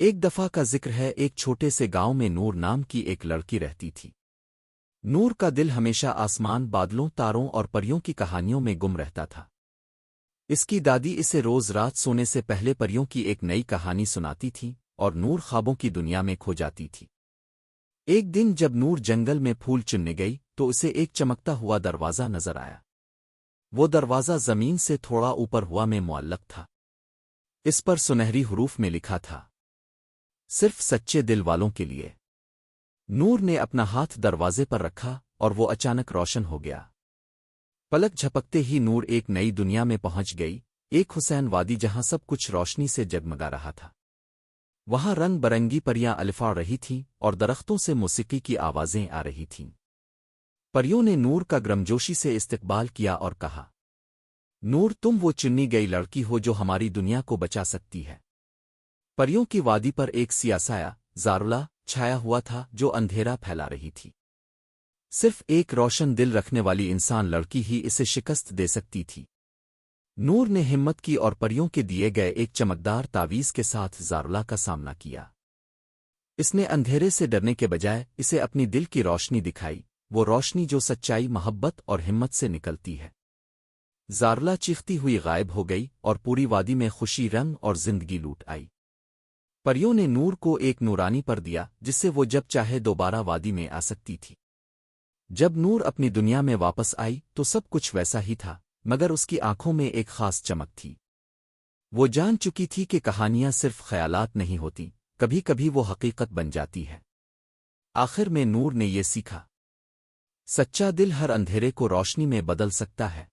ایک دفعہ کا ذکر ہے، ایک چھوٹے سے گاؤں میں نور نام کی ایک لڑکی رہتی تھی۔ نور کا دل ہمیشہ آسمان، بادلوں، تاروں اور پریوں کی کہانیوں میں گم رہتا تھا۔ اس کی دادی اسے روز رات سونے سے پہلے پریوں کی ایک نئی کہانی سناتی تھی اور نور خوابوں کی دنیا میں کھو جاتی تھی۔ ایک دن جب نور جنگل میں پھول چننے گئی تو اسے ایک چمکتا ہوا دروازہ نظر آیا۔ وہ دروازہ زمین سے تھوڑا اوپر ہوا میں معلق تھا۔ اس پر سنہری حروف میں لکھا تھا، صرف سچے دل والوں کے لیے۔ نور نے اپنا ہاتھ دروازے پر رکھا اور وہ اچانک روشن ہو گیا۔ پلک جھپکتے ہی نور ایک نئی دنیا میں پہنچ گئی، ایک حسین وادی جہاں سب کچھ روشنی سے جگمگا رہا تھا۔ وہاں رنگ برنگی پریاں الفاڑ رہی تھیں اور درختوں سے موسیقی کی آوازیں آ رہی تھیں۔ پریوں نے نور کا گرمجوشی سے استقبال کیا اور کہا، نور، تم وہ چنی گئی لڑکی ہو جو ہماری دنیا کو بچا سکتی ہے۔ پریوں کی وادی پر ایک سیاہ سایہ، زارلا، چھایا ہوا تھا جو اندھیرا پھیلا رہی تھی۔ صرف ایک روشن دل رکھنے والی انسان لڑکی ہی اسے شکست دے سکتی تھی۔ نور نے ہمت کی اور پریوں کے دیے گئے ایک چمکدار تعویذ کے ساتھ زارلا کا سامنا کیا۔ اس نے اندھیرے سے ڈرنے کے بجائے اسے اپنی دل کی روشنی دکھائی، وہ روشنی جو سچائی، محبت اور ہمت سے نکلتی ہے۔ زارلا چیختی ہوئی غائب ہو گئی اور پوری وادی میں خوشی، رنگ اور زندگی لوٹ آئی۔ پریوں نے نور کو ایک نورانی پر دیا جس سے وہ جب چاہے دوبارہ وادی میں آ سکتی تھی۔ جب نور اپنی دنیا میں واپس آئی تو سب کچھ ویسا ہی تھا، مگر اس کی آنکھوں میں ایک خاص چمک تھی۔ وہ جان چکی تھی کہ کہانیاں صرف خیالات نہیں ہوتی، کبھی کبھی وہ حقیقت بن جاتی ہے۔ آخر میں نور نے یہ سیکھا، سچا دل ہر اندھیرے کو روشنی میں بدل سکتا ہے۔